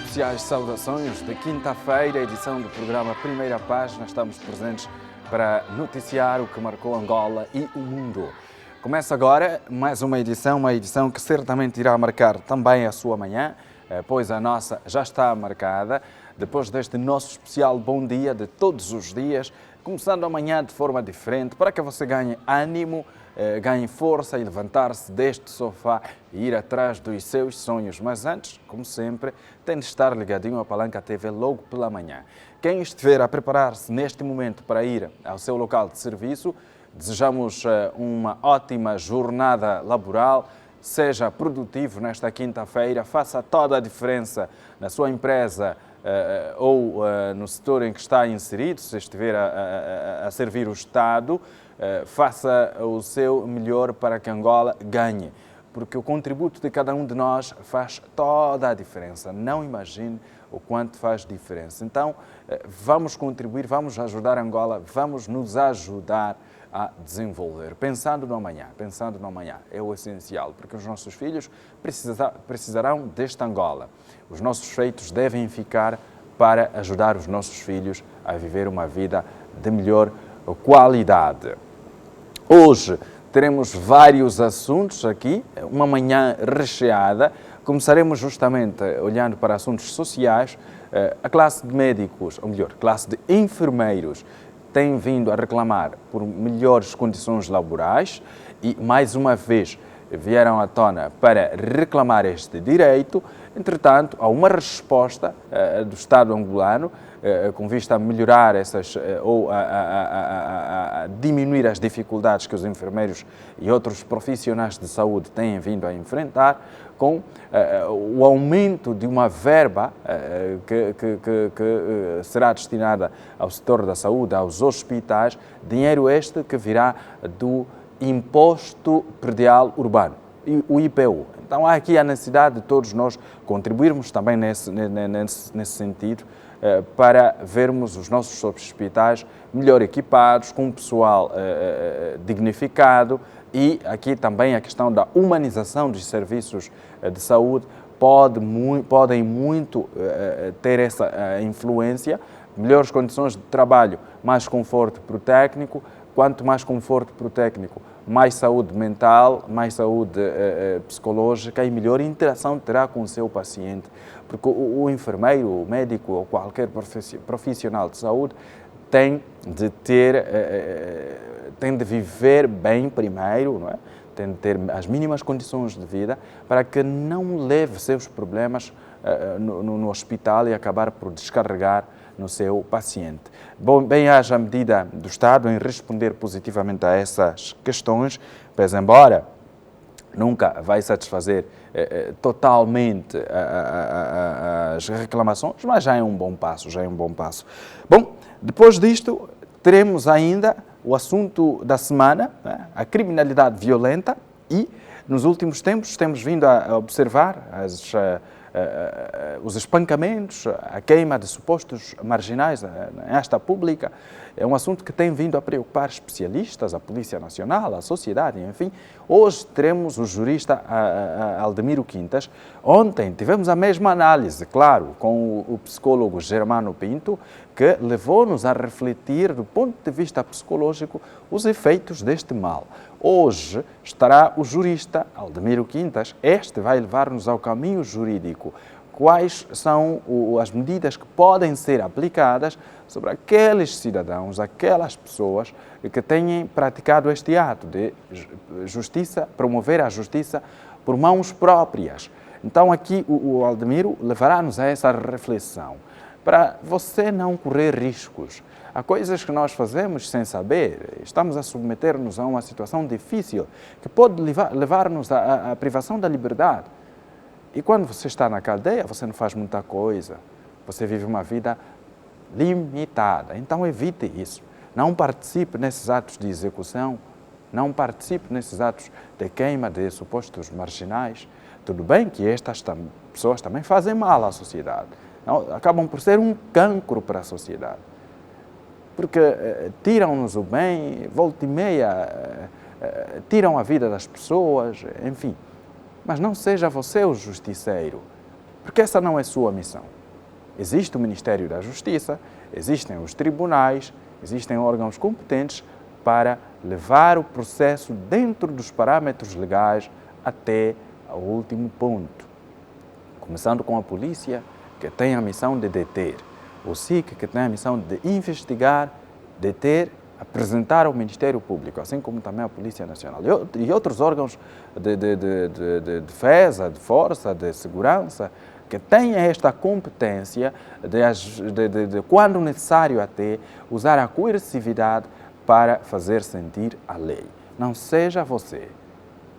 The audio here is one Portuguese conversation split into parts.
especiais saudações de quinta-feira, edição do programa Primeira Página. Estamos presentes para noticiar o que marcou Angola e o mundo. Começa agora mais uma edição que certamente irá marcar também a sua manhã, pois a nossa já está marcada. Depois deste nosso especial Bom Dia de todos os dias, começando amanhã de forma diferente, para que você ganhe ânimo, ganhe força e levantar-se deste sofá e ir atrás dos seus sonhos. Mas antes, como sempre, tem de estar ligadinho à Palanca TV logo pela manhã. Quem estiver a preparar-se neste momento para ir ao seu local de serviço, desejamos uma ótima jornada laboral. Seja produtivo nesta quinta-feira, faça toda a diferença na sua empresa ou no setor em que está inserido, se estiver a servir o Estado. Faça o seu melhor para que Angola ganhe, porque o contributo de cada um de nós faz toda a diferença. Não imagine o quanto faz diferença. Então, vamos contribuir, vamos ajudar Angola, vamos nos ajudar a desenvolver. Pensando no amanhã é o essencial, porque os nossos filhos precisarão desta Angola. Os nossos feitos devem ficar para ajudar os nossos filhos a viver uma vida de melhor qualidade. Hoje teremos vários assuntos aqui, uma manhã recheada. Começaremos justamente olhando para assuntos sociais. A classe de médicos, ou melhor, classe de enfermeiros, tem vindo a reclamar por melhores condições laborais e, mais uma vez, vieram à tona para reclamar este direito. Entretanto, há uma resposta do Estado angolano com vista a melhorar ou a diminuir as dificuldades que os enfermeiros e outros profissionais de saúde têm vindo a enfrentar, com o aumento de uma verba que será destinada ao setor da saúde, aos hospitais, dinheiro este que virá do Imposto Predial Urbano, o IPU. Então há aqui a necessidade de todos nós contribuirmos também nesse sentido, para vermos os nossos hospitais melhor equipados, com pessoal dignificado, e aqui também a questão da humanização dos serviços de saúde podem muito ter essa influência. Melhores condições de trabalho, mais conforto para o técnico. Quanto mais conforto para o técnico, mais saúde mental, mais saúde psicológica e melhor interação terá com o seu paciente. Porque o enfermeiro, o médico ou qualquer profissional de saúde tem de viver bem primeiro, não é? Tem de ter as mínimas condições de vida para que não leve seus problemas no hospital e acabar por descarregar no seu paciente. Bom, bem haja a medida do Estado em responder positivamente a essas questões, pois embora nunca vai satisfazer totalmente as reclamações, mas já é um bom passo, Bom, depois disto, teremos ainda o assunto da semana, né? A criminalidade violenta, e nos últimos tempos temos vindo a observar os espancamentos, a queima de supostos marginais nesta pública. É um assunto que tem vindo a preocupar especialistas, a Polícia Nacional, a sociedade, enfim. Hoje teremos o jurista Aldemiro Quintas. Ontem tivemos a mesma análise, claro, com o psicólogo Germano Pinto, que levou-nos a refletir, do ponto de vista psicológico, os efeitos deste mal. Hoje estará o jurista Aldemiro Quintas. Este vai levar-nos ao caminho jurídico. Quais são as medidas que podem ser aplicadas sobre aqueles cidadãos, aquelas pessoas que têm praticado este ato de justiça, promover a justiça por mãos próprias. Então aqui o Aldemiro levará-nos a essa reflexão, para você não correr riscos. Há coisas que nós fazemos sem saber, estamos a submeter-nos a uma situação difícil que pode levar-nos à privação da liberdade. E quando você está na cadeia, você não faz muita coisa, você vive uma vida limitada. Então evite isso. Não participe nesses atos de execução, não participe nesses atos de queima de supostos marginais. Tudo bem que estas pessoas também fazem mal à sociedade, acabam por ser um cancro para a sociedade, porque tiram-nos o bem, volta e meia, tiram a vida das pessoas, enfim. Mas não seja você o justiceiro, porque essa não é sua missão. Existe o Ministério da Justiça, existem os tribunais, existem órgãos competentes para levar o processo dentro dos parâmetros legais até o último ponto. Começando com a polícia, que tem a missão de deter, o SIC, que tem a missão de investigar, deter, apresentar ao Ministério Público, assim como também a Polícia Nacional e outros órgãos de defesa, de força, de segurança, que têm esta competência de, quando necessário até, usar a coercividade para fazer sentir a lei. Não seja você,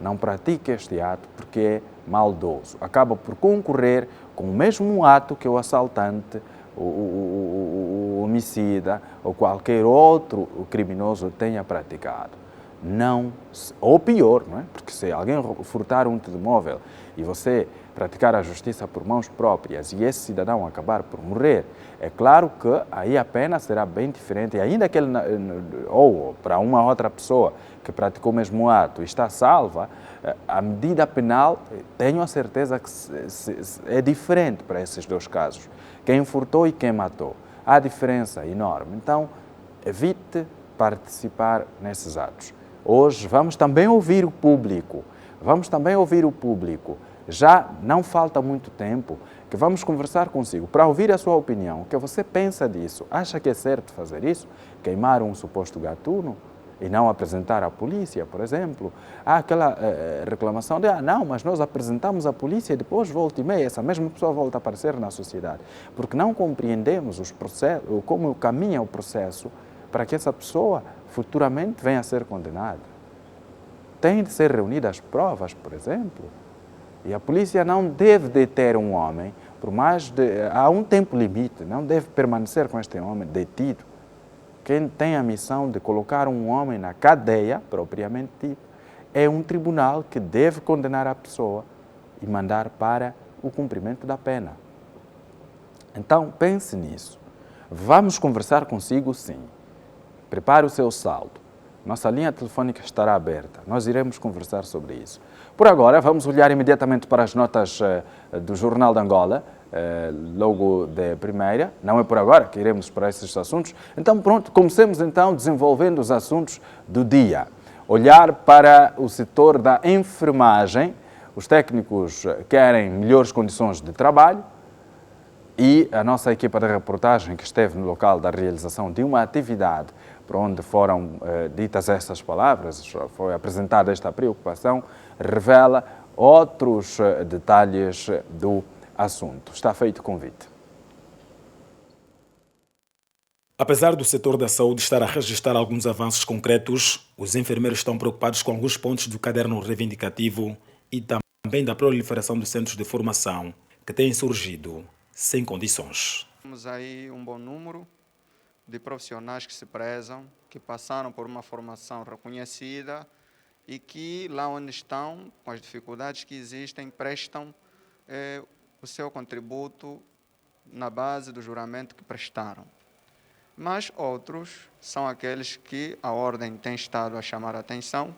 não pratique este ato porque é maldoso. Acaba por concorrer com o mesmo ato que o assaltante, o homicida ou qualquer outro criminoso tenha praticado. Não, ou pior, não é? Porque se alguém furtar um telemóvel e você praticar a justiça por mãos próprias e esse cidadão acabar por morrer, é claro que aí a pena será bem diferente. E ainda que ele, ou para uma outra pessoa que praticou o mesmo ato e está salva, a medida penal, tenho a certeza que é diferente para esses dois casos. Quem furtou e quem matou. Há diferença enorme. Então, evite participar nesses atos. Hoje vamos também ouvir o público. Já não falta muito tempo que vamos conversar consigo para ouvir a sua opinião. O que você pensa disso? Acha que é certo fazer isso? Queimar um suposto gatuno e não apresentar à polícia, por exemplo? Há aquela reclamação de, não, mas nós apresentamos à polícia e depois, volta e meia, essa mesma pessoa volta a aparecer na sociedade. Porque não compreendemos os processos, como caminha o processo para que essa pessoa futuramente venha a ser condenada. Tem de ser reunidas as provas, por exemplo. E a polícia não deve deter um homem, há um tempo limite, não deve permanecer com este homem detido. Quem tem a missão de colocar um homem na cadeia, propriamente dito, é um tribunal que deve condenar a pessoa e mandar para o cumprimento da pena. Então, pense nisso. Vamos conversar consigo, sim. Prepare o seu saldo. Nossa linha telefônica estará aberta. Nós iremos conversar sobre isso. Por agora, vamos olhar imediatamente para as notas do Jornal de Angola, logo de primeira. Não é por agora que iremos para esses assuntos. Então, pronto, comecemos então desenvolvendo os assuntos do dia. Olhar para o setor da enfermagem. Os técnicos querem melhores condições de trabalho. E a nossa equipa de reportagem, que esteve no local da realização de uma atividade por onde foram ditas estas palavras, foi apresentada esta preocupação, revela outros detalhes do assunto. Está feito o convite. Apesar do setor da saúde estar a registrar alguns avanços concretos, os enfermeiros estão preocupados com alguns pontos do caderno reivindicativo e também da proliferação dos centros de formação que têm surgido sem condições. Temos aí um bom número de profissionais que se prezam, que passaram por uma formação reconhecida e que lá onde estão, com as dificuldades que existem, prestam o seu contributo na base do juramento que prestaram. Mas outros são aqueles que a ordem tem estado a chamar a atenção,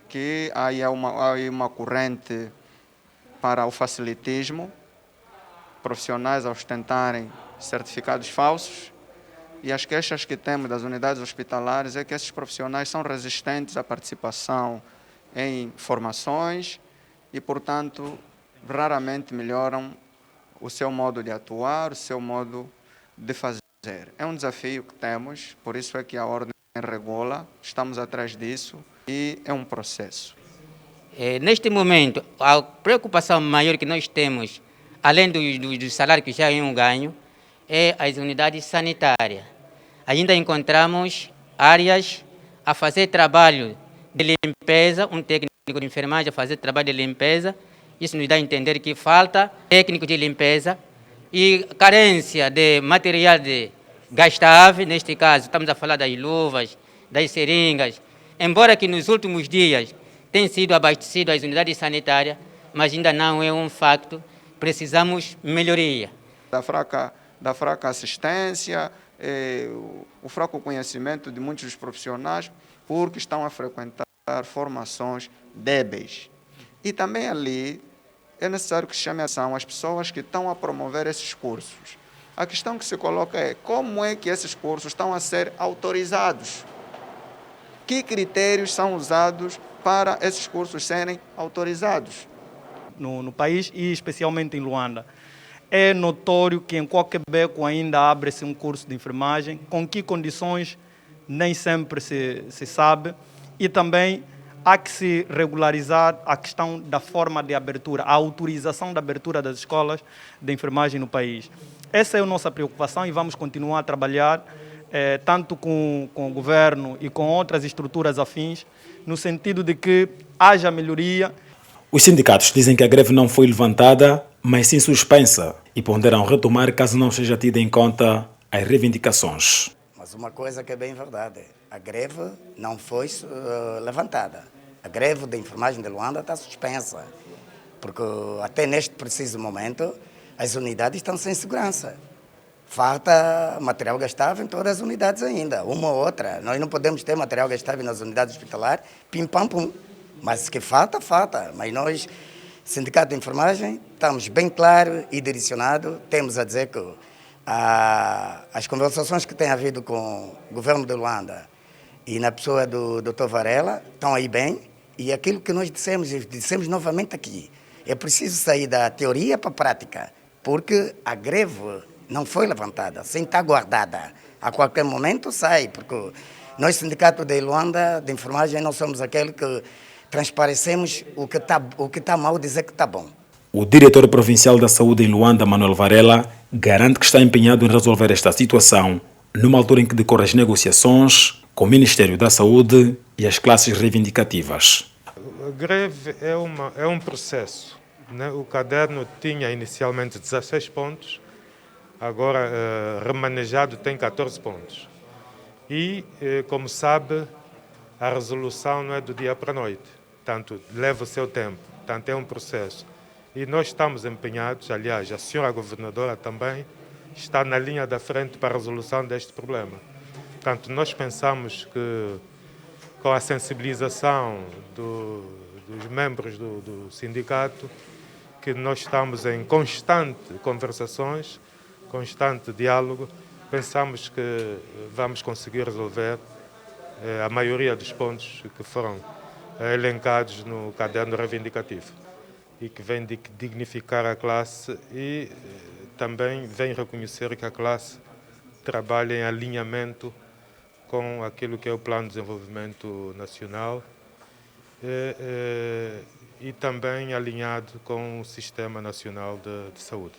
que há uma corrente para o facilitismo, profissionais a ostentarem certificados falsos, e as queixas que temos das unidades hospitalares é que esses profissionais são resistentes à participação em formações e, portanto, raramente melhoram o seu modo de atuar, o seu modo de fazer. É um desafio que temos, por isso é que a ordem regula, estamos atrás disso e é um processo. Neste momento, a preocupação maior que nós temos, além do salário que já é um ganho, é as unidades sanitárias. Ainda encontramos áreas a fazer trabalho de limpeza, um técnico de enfermagem a fazer trabalho de limpeza. Isso nos dá a entender que falta técnico de limpeza e carência de material de gastável. Neste caso, estamos a falar das luvas, das seringas. Embora que nos últimos dias tenham sido abastecidas as unidades sanitárias, mas ainda não é um facto. Precisamos melhoria. Da fraca assistência, o fraco conhecimento de muitos dos profissionais, porque estão a frequentar formações débeis. E também ali é necessário que se chame a atenção as pessoas que estão a promover esses cursos. A questão que se coloca é como é que esses cursos estão a ser autorizados? Que critérios são usados para esses cursos serem autorizados? No país e especialmente em Luanda. É notório que em qualquer beco ainda abre-se um curso de enfermagem, com que condições nem sempre se sabe, e também há que se regularizar a questão da forma de abertura, a autorização da abertura das escolas de enfermagem no país. Essa é a nossa preocupação e vamos continuar a trabalhar tanto com o governo e com outras estruturas afins, no sentido de que haja melhoria. Os sindicatos dizem que a greve não foi levantada, mas sim suspensa, e ponderam retomar caso não seja tida em conta as reivindicações. Mas uma coisa que é bem verdade, a greve não foi levantada. A greve da enfermagem de Luanda está suspensa, porque até neste preciso momento as unidades estão sem segurança. Falta material gastável em todas as unidades ainda, uma ou outra. Nós não podemos ter material gastável nas unidades hospitalares, pim, pam, pum. Mas que falta, falta. Mas nós, Sindicato de Enfermagem, estamos bem claros e direcionados. Temos a dizer que as conversações que têm havido com o governo de Luanda e na pessoa do Dr. Varela estão aí bem. E aquilo que nós dissemos novamente aqui, é preciso sair da teoria para a prática, porque a greve não foi levantada, sem estar guardada. A qualquer momento sai, porque nós, Sindicato de Luanda de Enfermagem, não somos aquele que transparecemos o que está mal, dizer que está bom. O diretor provincial da saúde em Luanda, Manuel Varela, garante que está empenhado em resolver esta situação, numa altura em que decorrem as negociações com o Ministério da Saúde e as classes reivindicativas. A greve é um processo, né? O caderno tinha inicialmente 16 pontos, agora remanejado tem 14 pontos. E, como sabe, a resolução não é do dia para a noite, portanto, leva o seu tempo, portanto, é um processo. E nós estamos empenhados, aliás, a senhora governadora também está na linha da frente para a resolução deste problema. Portanto, nós pensamos que com a sensibilização dos membros do sindicato, que nós estamos em constante conversações, constante diálogo, pensamos que vamos conseguir resolver a maioria dos pontos que foram elencados no caderno reivindicativo e que vem dignificar a classe e também vem reconhecer que a classe trabalha em alinhamento com aquilo que é o Plano de Desenvolvimento Nacional e também alinhado com o Sistema Nacional de Saúde.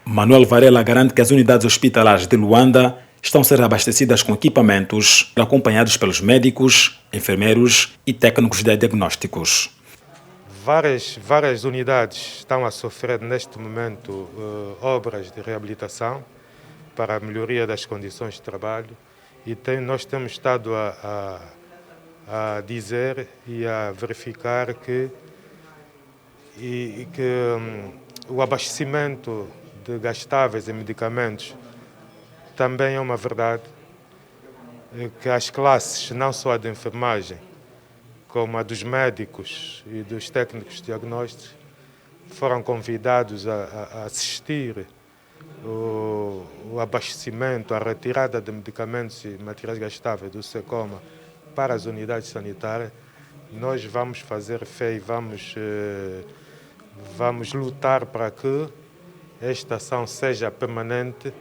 Manuel Varela garante que as unidades hospitalares de Luanda estão a ser abastecidas com equipamentos acompanhados pelos médicos, enfermeiros e técnicos de diagnósticos. Várias unidades estão a sofrer neste momento obras de reabilitação para a melhoria das condições de trabalho e nós temos estado a dizer e a verificar que o abastecimento de gastáveis e medicamentos também é uma verdade, que as classes, não só a de enfermagem, como a dos médicos e dos técnicos de diagnósticos, foram convidados a assistir o abastecimento, a retirada de medicamentos e materiais gastáveis do SECOMA para as unidades sanitárias. Nós vamos fazer fé e vamos lutar para que esta ação seja permanente.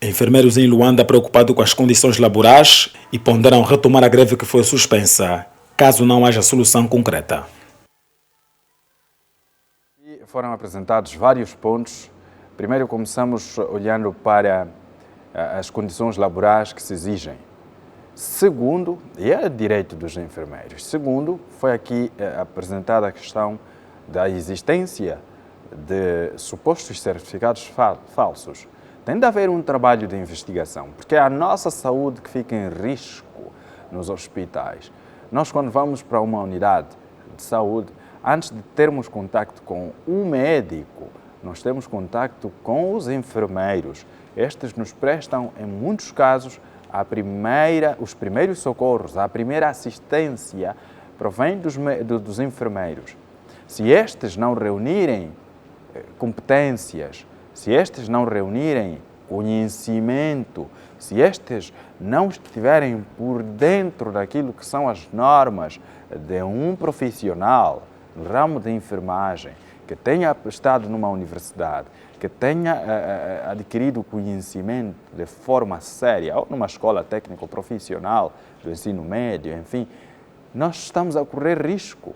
Enfermeiros em Luanda preocupados com as condições laborais e ponderam retomar a greve que foi suspensa, caso não haja solução concreta. E foram apresentados vários pontos. Primeiro começamos olhando para as condições laborais que se exigem. Segundo, e é direito dos enfermeiros. Segundo, foi aqui apresentada a questão da existência de supostos certificados falsos. Tem de haver um trabalho de investigação, porque é a nossa saúde que fica em risco nos hospitais. Nós, quando vamos para uma unidade de saúde, antes de termos contacto com o médico, nós temos contacto com os enfermeiros. Estes nos prestam, em muitos casos, os primeiros socorros, a primeira assistência provém dos enfermeiros. Se estes não reunirem competências, se estes não reunirem conhecimento, se estes não estiverem por dentro daquilo que são as normas de um profissional no ramo de enfermagem, que tenha estado numa universidade, que tenha adquirido conhecimento de forma séria, ou numa escola técnico-profissional do ensino médio, enfim, nós estamos a correr risco.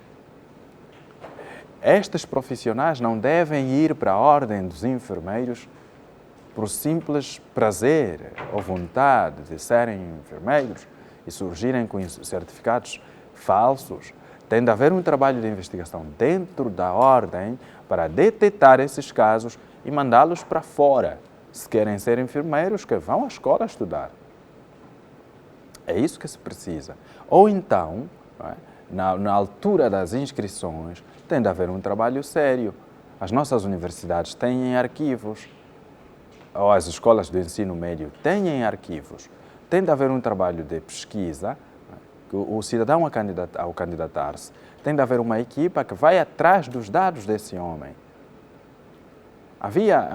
Estes profissionais não devem ir para a ordem dos enfermeiros por simples prazer ou vontade de serem enfermeiros e surgirem com certificados falsos. Tem de haver um trabalho de investigação dentro da ordem para detectar esses casos e mandá-los para fora. Se querem ser enfermeiros, que vão à escola estudar. É isso que se precisa. Ou então, na altura das inscrições, tem de haver um trabalho sério. As nossas universidades têm arquivos, ou as escolas do ensino médio têm arquivos. Tem de haver um trabalho de pesquisa. O cidadão, ao candidatar-se, tem de haver uma equipa que vai atrás dos dados desse homem. Havia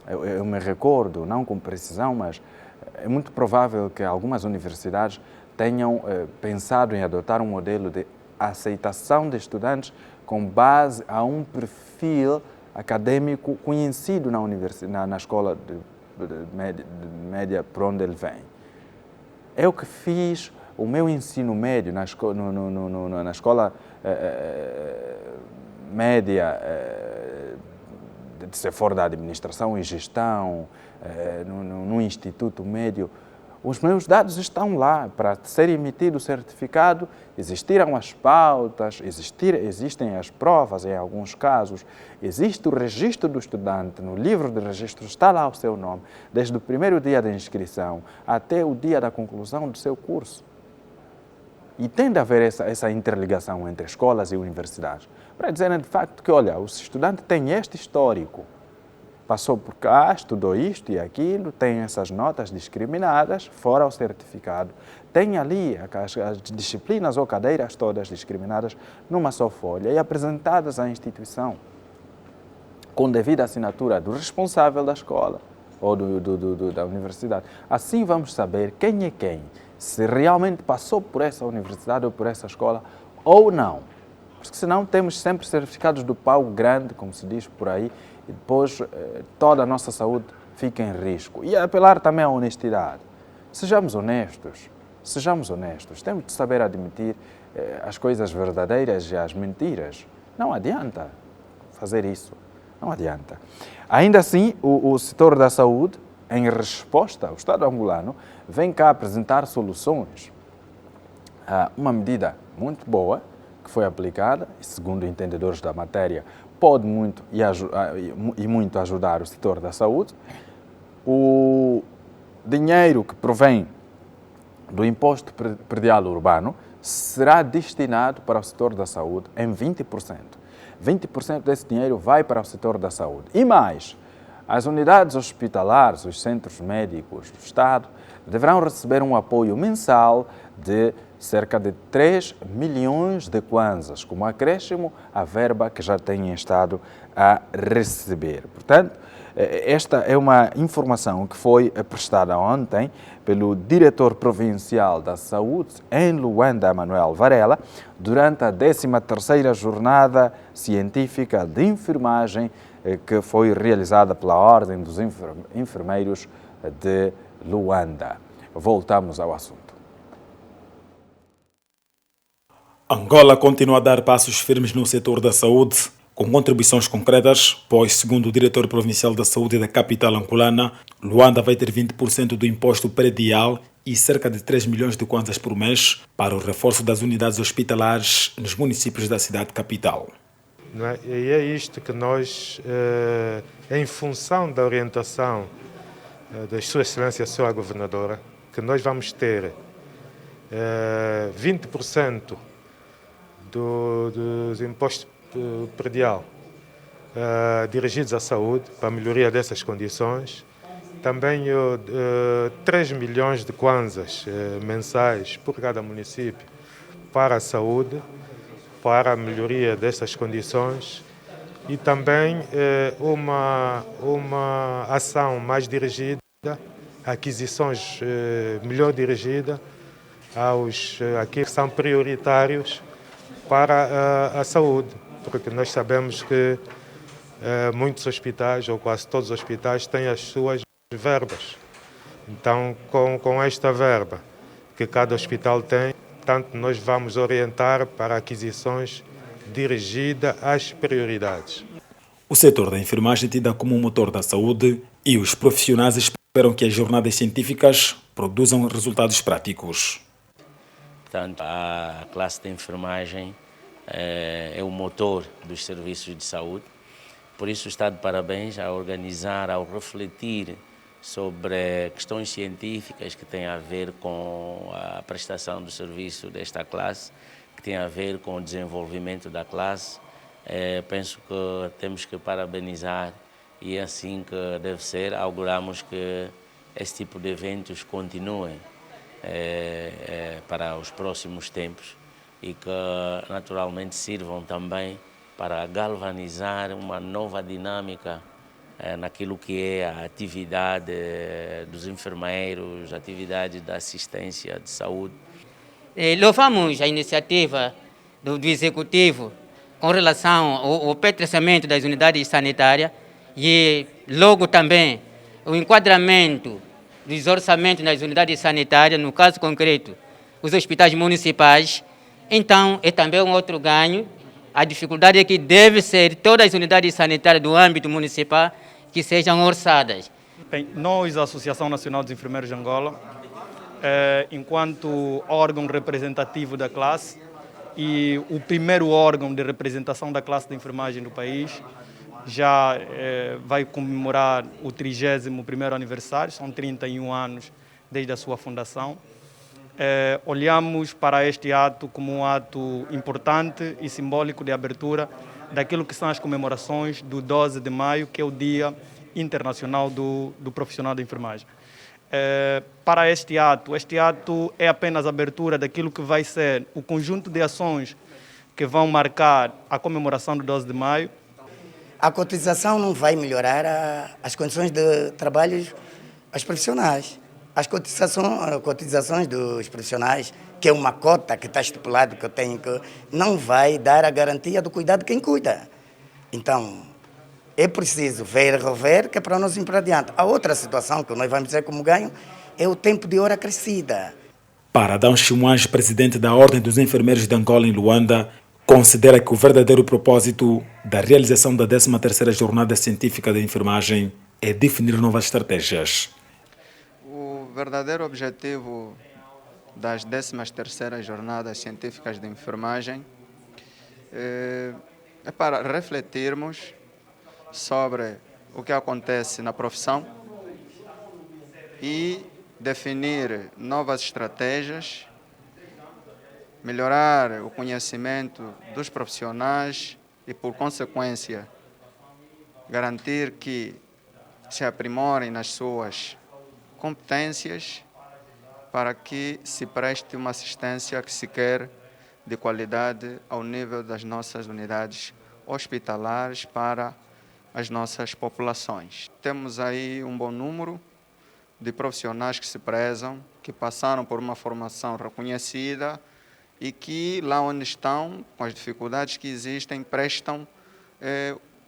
eu me recordo, não com precisão, mas é muito provável que algumas universidades tenham pensado em adotar um modelo de aceitação de estudantes com base a um perfil acadêmico conhecido na escola de média por onde ele vem. Eu que fiz o meu ensino médio na escola média, se for da administração e gestão, no instituto médio, os meus dados estão lá. Para ser emitido o certificado, existiram as pautas, existem as provas em alguns casos, existe o registro do estudante, no livro de registro está lá o seu nome, desde o primeiro dia da inscrição até o dia da conclusão do seu curso. E tem de haver essa interligação entre escolas e universidades, para dizerem de facto que, olha, o estudante tem este histórico, passou por cá, estudou isto e aquilo, tem essas notas discriminadas, fora o certificado. Tem ali as disciplinas ou cadeiras todas discriminadas numa só folha e apresentadas à instituição, com devida assinatura do responsável da escola ou da universidade. Assim vamos saber quem é quem, se realmente passou por essa universidade ou por essa escola ou não. Porque senão temos sempre certificados do pau grande, como se diz por aí, e depois toda a nossa saúde fica em risco. E apelar também à honestidade. Sejamos honestos, temos de saber admitir as coisas verdadeiras e as mentiras. Não adianta fazer isso, não adianta. Ainda assim, o setor da saúde, em resposta ao Estado angolano, vem cá apresentar soluções. Uma medida muito boa que foi aplicada, segundo entendedores da matéria, pode muito e muito ajudar o setor da saúde. O dinheiro que provém do imposto predial urbano será destinado para o setor da saúde em 20%. 20% desse dinheiro vai para o setor da saúde. E mais, as unidades hospitalares, os centros médicos do Estado, deverão receber um apoio mensal de cerca de 3 milhões de kwanzas, como acréscimo à verba que já têm estado a receber. Portanto, esta é uma informação que foi prestada ontem pelo diretor provincial da Saúde em Luanda, Manuel Varela, durante a 13ª Jornada Científica de Enfermagem que foi realizada pela Ordem dos Enfermeiros de Luanda. Voltamos ao assunto. Angola continua a dar passos firmes no setor da saúde, com contribuições concretas, pois, segundo o diretor provincial da saúde da capital angolana, Luanda vai ter 20% do imposto predial e cerca de 3 milhões de kwanzas por mês para o reforço das unidades hospitalares nos municípios da cidade capital. E é isto que nós, em função da orientação da Sua Excelência, Sra. Governadora, que nós vamos ter 20% dos impostos predial dirigidos à saúde, para a melhoria dessas condições. Também 3 milhões de kwanzas mensais por cada município para a saúde, para a melhoria dessas condições. e também uma ação mais dirigida, aquisições melhor dirigidas àqueles que são prioritários para a saúde, porque nós sabemos que muitos hospitais, ou quase todos os hospitais, têm as suas verbas. Então, com esta verba que cada hospital tem, portanto, nós vamos orientar para aquisições dirigidas às prioridades. O setor da enfermagem é tido como um motor da saúde e os profissionais esperam que as jornadas científicas produzam resultados práticos. Portanto, a classe de enfermagem é o motor dos serviços de saúde. Por isso está de parabéns a organizar, ao refletir sobre questões científicas que têm a ver com a prestação do serviço desta classe, que tem a ver com o desenvolvimento da classe. Penso que temos que parabenizar e é assim que deve ser. Auguramos que esse tipo de eventos continuem para os próximos tempos e que naturalmente sirvam também para galvanizar uma nova dinâmica naquilo que é a atividade dos enfermeiros, a atividade da assistência de saúde. Louvamos a iniciativa do Executivo com relação ao pertencimento das unidades sanitárias e logo também o enquadramento dos orçamentos nas unidades sanitárias, no caso concreto, os hospitais municipais. Então, é também um outro ganho. A dificuldade é que deve ser todas as unidades sanitárias do âmbito municipal que sejam orçadas. Bem, nós, a Associação Nacional dos Enfermeiros de Angola, enquanto órgão representativo da classe e o primeiro órgão de representação da classe de enfermagem do país, já vai comemorar o 31º aniversário, são 31 anos desde a sua fundação. Olhamos para este ato como um ato importante e simbólico de abertura daquilo que são as comemorações do 12 de maio, que é o Dia Internacional do Profissional da Enfermagem. Para este ato é apenas a abertura daquilo que vai ser o conjunto de ações que vão marcar a comemoração do 12 de maio. A cotização não vai melhorar as condições de trabalho aos profissionais. As cotizações dos profissionais, que é uma cota que está estipulado que eu tenho que, não vai dar a garantia do cuidado de quem cuida. Então, é preciso ver e rever, que é para nós ir para adiante. A outra situação que nós vamos dizer como ganho é o tempo de hora crescida. Para Adão Chimuange, presidente da Ordem dos Enfermeiros de Angola em Luanda, considera que o verdadeiro propósito da realização da 13ª Jornada Científica da Enfermagem é definir novas estratégias. O verdadeiro objetivo das 13ª Jornadas Científicas de Enfermagem é para refletirmos sobre o que acontece na profissão e definir novas estratégias, melhorar o conhecimento dos profissionais e, por consequência, garantir que se aprimorem nas suas competências para que se preste uma assistência que se quer de qualidade ao nível das nossas unidades hospitalares para as nossas populações. Temos aí um bom número de profissionais que se prezam, que passaram por uma formação reconhecida e que lá onde estão, com as dificuldades que existem, prestam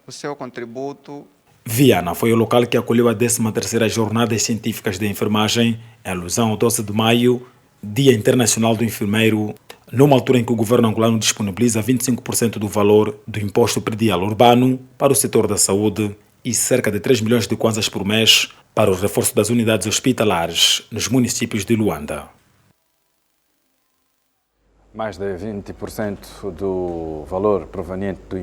o seu contributo. Viana foi o local que acolheu a 13ª Jornadas Científicas de Enfermagem, em alusão ao 12 de maio, Dia Internacional do Enfermeiro, numa altura em que o governo angolano disponibiliza 25% do valor do imposto predial urbano para o setor da saúde e cerca de 3 milhões de kwanzas por mês para o reforço das unidades hospitalares nos municípios de Luanda. Mais de 20% do valor proveniente do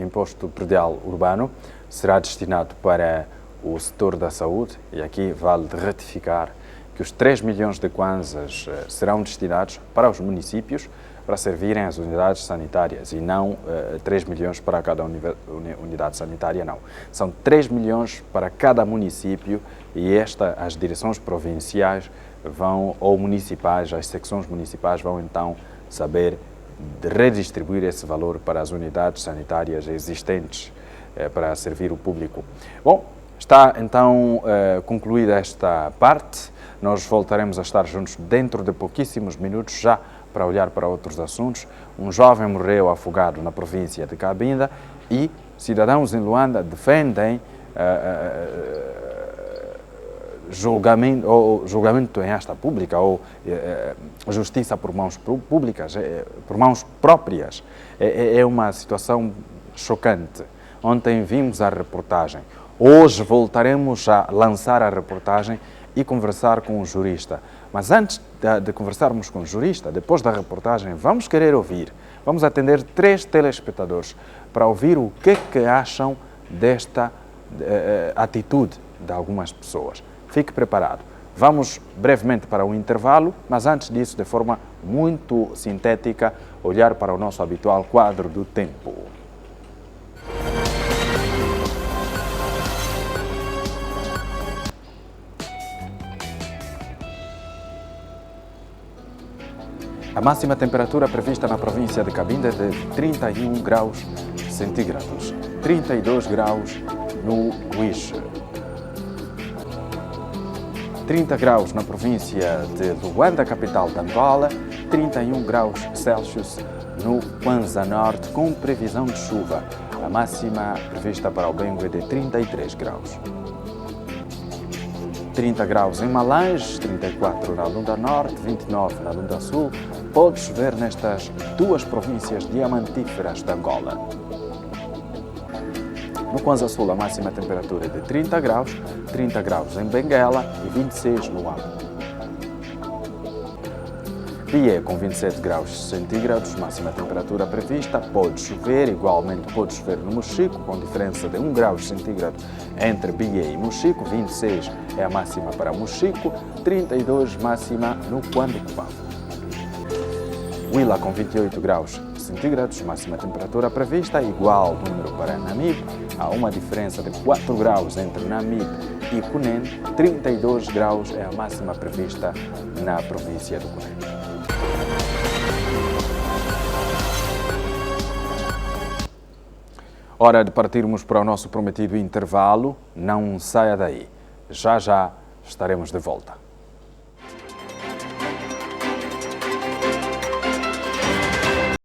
imposto predial urbano será destinado para o setor da saúde, e aqui vale de ratificar que os 3 milhões de kwanzas serão destinados para os municípios para servirem as unidades sanitárias e não 3 milhões para cada unidade sanitária, não. São 3 milhões para cada município e as direções provinciais ou municipais, as secções municipais vão então saber de redistribuir esse valor para as unidades sanitárias existentes para servir o público. Bom, está então concluída esta parte. Nós voltaremos a estar juntos dentro de pouquíssimos minutos já para olhar para outros assuntos. Um jovem morreu afogado na província de Cabinda e cidadãos em Luanda defendem julgamento em asta pública ou justiça por mãos públicas, por mãos próprias. É uma situação chocante. Ontem vimos a reportagem. Hoje voltaremos a lançar a reportagem e conversar com o jurista. Mas antes de conversarmos com o jurista, depois da reportagem, vamos querer ouvir. Vamos atender 3 telespectadores para ouvir o que acham desta atitude de algumas pessoas. Fique preparado. Vamos brevemente para o intervalo, mas antes disso, de forma muito sintética, olhar para o nosso habitual quadro do tempo. A máxima temperatura prevista na província de Cabinda é de 31 graus centígrados, 32 graus no Huiche, 30 graus na província de Luanda, capital de Angola, 31 graus Celsius no Kwanza Norte, com previsão de chuva. A máxima prevista para o Bengue é de 33 graus. 30 graus em Malange, 34 na Lunda Norte, 29 na Lunda Sul. Pode chover nestas 2 províncias diamantíferas de Angola. No Kwanza Sul, a máxima temperatura é de 30 graus em Benguela e 26 no Ambo. Bié, com 27 graus centígrados, máxima temperatura prevista, pode chover, igualmente pode chover no Mochico, com diferença de 1 grau centígrado entre Bié e Mochico, 26 é a máxima para Mochico, 32 máxima no Quando-Cubango. Huila, com 28 graus centígrados, máxima temperatura prevista, igual número para Namibe, há uma diferença de 4 graus entre Namibe e Cunene, 32 graus é a máxima prevista na província do Cunene. Hora de partirmos para o nosso prometido intervalo. Não saia daí. Já estaremos de volta.